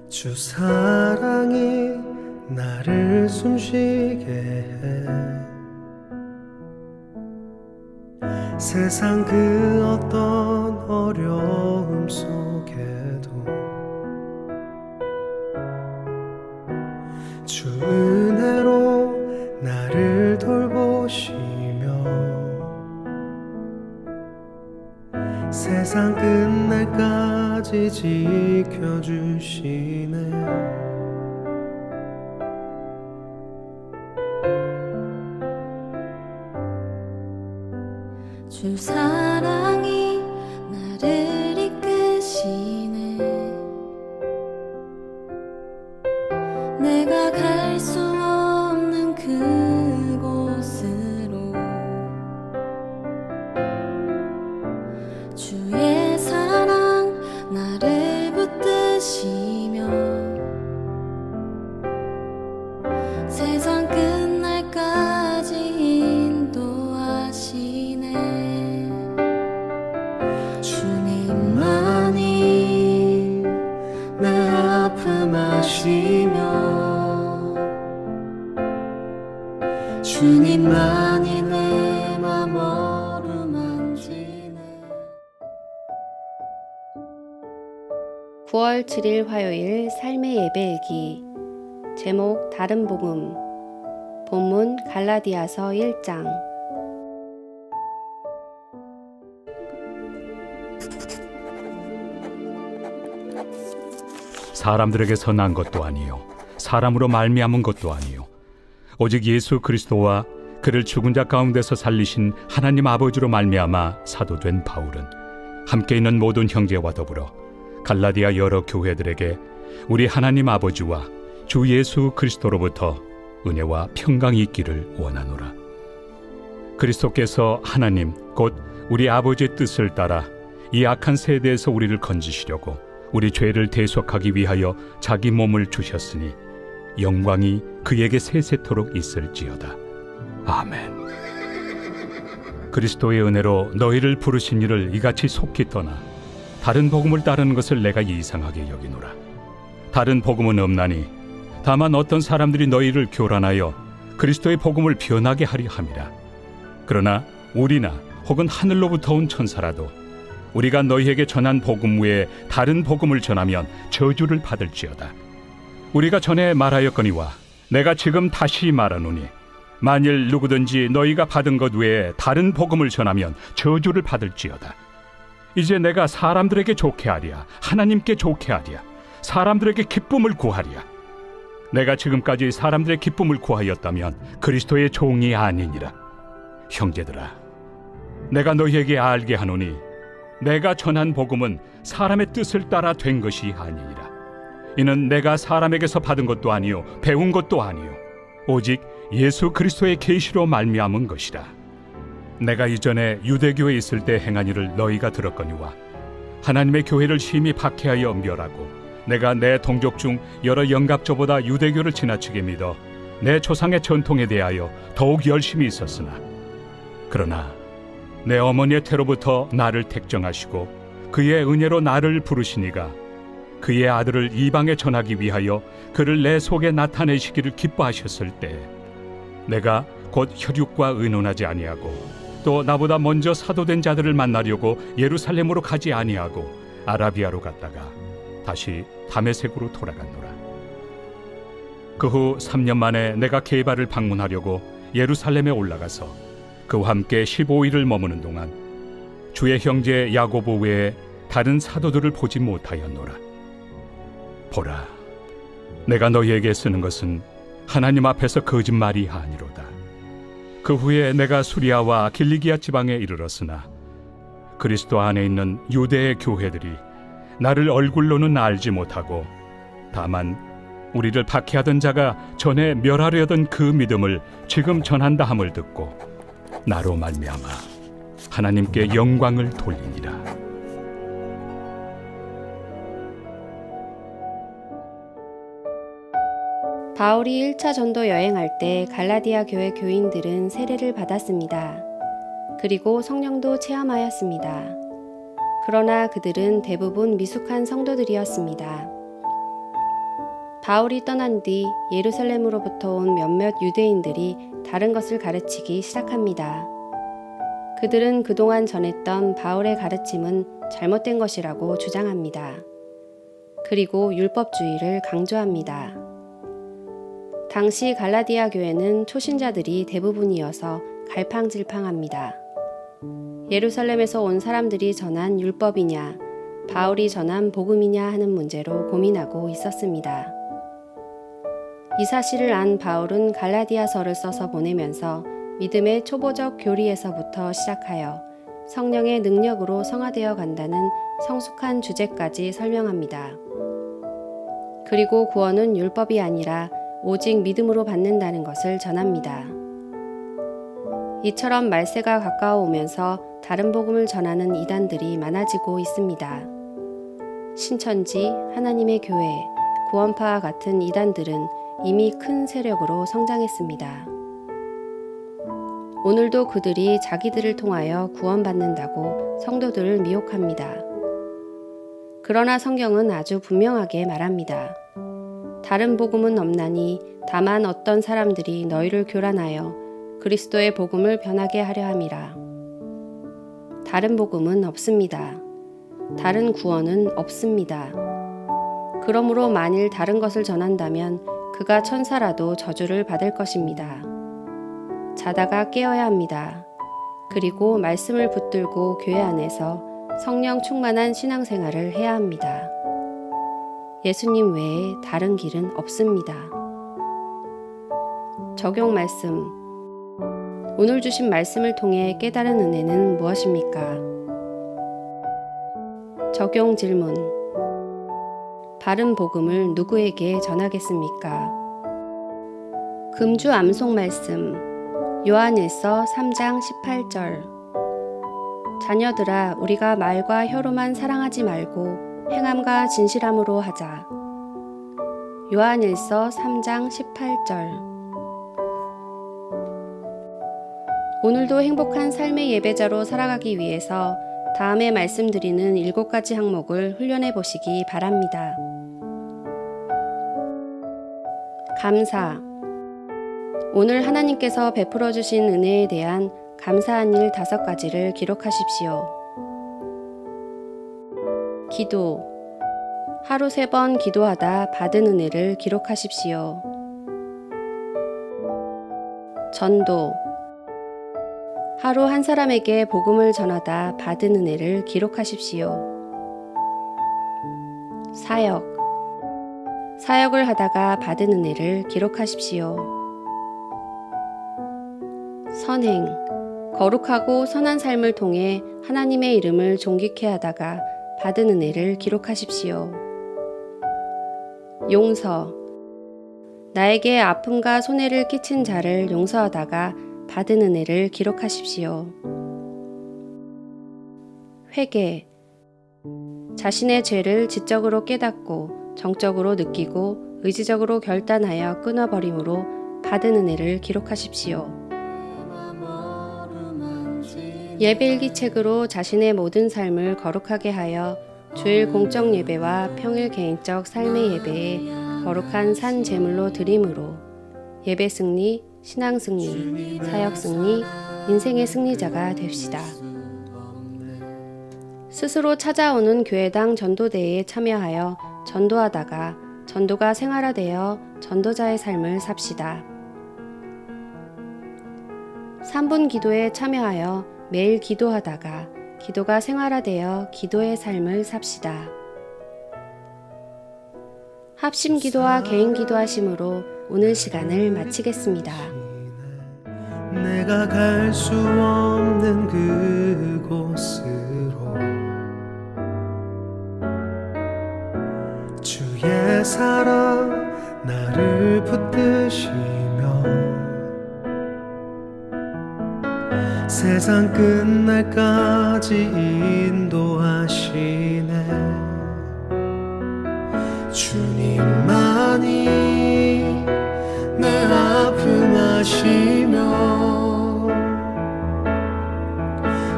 주 사랑이 나를 숨쉬게 해. 세상 그 어떤 어려움 속에도 주 은혜로 나를 돌보시며 세상 끝날까지 지켜주시네. 주 사랑이 나를 이끄시네. 내가 갈 수 없는 그곳으로 주의 사랑 나를 붙드시며 세상 끝날까지 인도하시네. 주님만이 내 아픔 아시며 주님만이 내 맘 어루만지네. 9월 7일 화요일 삶의 예배일기. 제목 다른 복음. 본문 갈라디아서 1장. 사람들에게서 난 것도 아니요 사람으로 말미암은 것도 아니요 오직 예수 그리스도와 그를 죽은 자 가운데서 살리신 하나님 아버지로 말미암아 사도된 바울은 함께 있는 모든 형제와 더불어 갈라디아 여러 교회들에게 우리 하나님 아버지와 주 예수 그리스도로부터 은혜와 평강이 있기를 원하노라. 그리스도께서 하나님 곧 우리 아버지의 뜻을 따라 이 악한 세대에서 우리를 건지시려고 우리 죄를 대속하기 위하여 자기 몸을 주셨으니 영광이 그에게 세세토록 있을지어다. 아멘. 그리스도의 은혜로 너희를 부르신 이를 이같이 속히 떠나 다른 복음을 따르는 것을 내가 이상하게 여기노라. 다른 복음은 없나니 다만 어떤 사람들이 너희를 교란하여 그리스도의 복음을 변하게 하려 함이라. 그러나 우리나 혹은 하늘로부터 온 천사라도 우리가 너희에게 전한 복음 외에 다른 복음을 전하면 저주를 받을지어다. 우리가 전에 말하였거니와 내가 지금 다시 말하노니 만일 누구든지 너희가 받은 것 외에 다른 복음을 전하면 저주를 받을지어다. 이제 내가 사람들에게 좋게 하랴 하나님께 좋게 하랴 사람들에게 기쁨을 구하랴. 내가 지금까지 사람들의 기쁨을 구하였다면 그리스도의 종이 아니니라. 형제들아, 내가 너희에게 알게 하노니 내가 전한 복음은 사람의 뜻을 따라 된 것이 아니니라. 이는 내가 사람에게서 받은 것도 아니요 배운 것도 아니요 오직 예수 그리스도의 계시로 말미암은 것이라. 내가 이전에 유대교에 있을 때 행한 일을 너희가 들었거니와 하나님의 교회를 심히 박해하여 멸하고 내가 내 동족 중 여러 영갑조보다 유대교를 지나치게 믿어 내 조상의 전통에 대하여 더욱 열심히 있었으나 그러나 내 어머니의 태로부터 나를 택정하시고 그의 은혜로 나를 부르시니가 그의 아들을 이방에 전하기 위하여 그를 내 속에 나타내시기를 기뻐하셨을 때 내가 곧 혈육과 의논하지 아니하고 또 나보다 먼저 사도된 자들을 만나려고 예루살렘으로 가지 아니하고 아라비아로 갔다가 다시 다메섹으로 돌아갔노라. 그 후 3년 만에 내가 게바를 방문하려고 예루살렘에 올라가서 그와 함께 15일을 머무는 동안 주의 형제 야고보 외에 다른 사도들을 보지 못하였노라. 보라, 내가 너희에게 쓰는 것은 하나님 앞에서 거짓말이 아니로다. 그 후에 내가 수리아와 길리기아 지방에 이르렀으나 그리스도 안에 있는 유대의 교회들이 나를 얼굴로는 알지 못하고 다만 우리를 박해하던 자가 전에 멸하려던 그 믿음을 지금 전한다 함을 듣고 나로 말미암아 하나님께 영광을 돌리니라. 바울이 1차 전도 여행할 때 갈라디아 교회 교인들은 세례를 받았습니다. 그리고 성령도 체험하였습니다. 그러나 그들은 대부분 미숙한 성도들이었습니다. 바울이 떠난 뒤 예루살렘으로부터 온 몇몇 유대인들이 다른 것을 가르치기 시작합니다. 그들은 그동안 전했던 바울의 가르침은 잘못된 것이라고 주장합니다. 그리고 율법주의를 강조합니다. 당시 갈라디아 교회는 초신자들이 대부분이어서 갈팡질팡합니다. 예루살렘에서 온 사람들이 전한 율법이냐, 바울이 전한 복음이냐 하는 문제로 고민하고 있었습니다. 이 사실을 안 바울은 갈라디아서를 써서 보내면서 믿음의 초보적 교리에서부터 시작하여 성령의 능력으로 성화되어 간다는 성숙한 주제까지 설명합니다. 그리고 구원은 율법이 아니라 오직 믿음으로 받는다는 것을 전합니다. 이처럼 말세가 가까워 오면서 다른 복음을 전하는 이단들이 많아지고 있습니다. 신천지, 하나님의 교회, 구원파와 같은 이단들은 이미 큰 세력으로 성장했습니다. 오늘도 그들이 자기들을 통하여 구원받는다고 성도들을 미혹합니다. 그러나 성경은 아주 분명하게 말합니다. 다른 복음은 없나니 다만 어떤 사람들이 너희를 교란하여 그리스도의 복음을 변하게 하려 함이라. 다른 복음은 없습니다. 다른 구원은 없습니다. 그러므로 만일 다른 것을 전한다면 그가 천사라도 저주를 받을 것입니다. 자다가 깨어야 합니다. 그리고 말씀을 붙들고 교회 안에서 성령 충만한 신앙생활을 해야 합니다. 예수님 외에 다른 길은 없습니다. 적용 말씀. 오늘 주신 말씀을 통해 깨달은 은혜는 무엇입니까? 적용 질문. 바른 복음을 누구에게 전하겠습니까? 금주 암송 말씀. 요한일서 3장 18절. 자녀들아, 우리가 말과 혀로만 사랑하지 말고 행함과 진실함으로 하자. 요한일서 3장 18절. 오늘도 행복한 삶의 예배자로 살아가기 위해서 다음에 말씀드리는 7가지 항목을 훈련해 보시기 바랍니다. 감사. 오늘 하나님께서 베풀어 주신 은혜에 대한 감사한 일 5가지를 기록하십시오. 기도. 하루 3번 기도하다 받은 은혜를 기록하십시오. 전도. 하루 한 사람에게 복음을 전하다 받은 은혜를 기록하십시오. 사역. 사역을 하다가 받은 은혜를 기록하십시오. 선행. 거룩하고 선한 삶을 통해 하나님의 이름을 존귀케 하다가 받은 은혜를 기록하십시오. 용서. 나에게 아픔과 손해를 끼친 자를 용서하다가 받은 은혜를 기록하십시오. 회개. 자신의 죄를 지적으로 깨닫고 정적으로 느끼고 의지적으로 결단하여 끊어버림으로 받은 은혜를 기록하십시오. 예배일기책으로 자신의 모든 삶을 거룩하게 하여 주일 공적 예배와 평일 개인적 삶의 예배에 거룩한 산 제물로 드림으로 예배 승리, 신앙 승리, 사역 승리, 인생의 승리자가 됩시다. 스스로 찾아오는 교회당 전도대회에 참여하여 전도하다가 전도가 생활화되어 전도자의 삶을 삽시다. 3분 기도에 참여하여 매일 기도하다가 기도가 생활화되어 기도의 삶을 삽시다. 합심 기도와 개인 기도하심으로 오늘 시간을 마치겠습니다. 내가 갈 수 없는 그곳으로 주의 사랑 나를 붙드시며 세상 끝날까지 인도하시네. 주님만이 내 아픔 아시며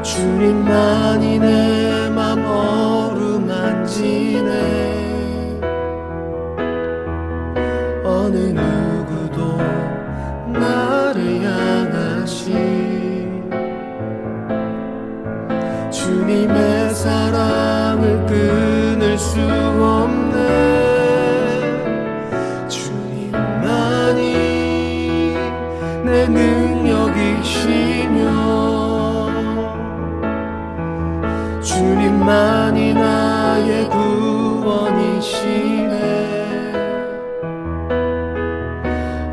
주님만이 내 맘 어루만지네. 없네. 주님만이 내 능력이시며 주님만이 나의 구원이시네.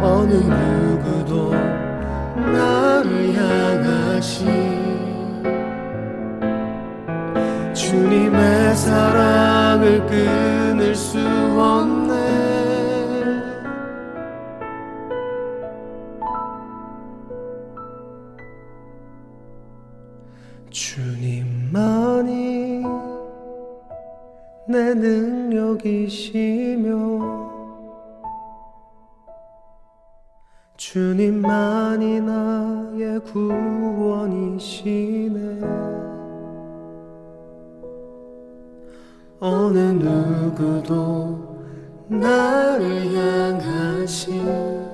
어느 누구도 나를 향하신 주님의 사랑을 끊을 수 없네. 주님만이 내 능력이시며 주님만이 나의 구원이시네. 어느 누구도 나를 향하신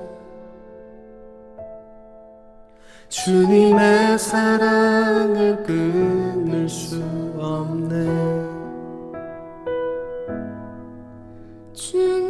주님의 사랑을 끊을 수 없네. 주님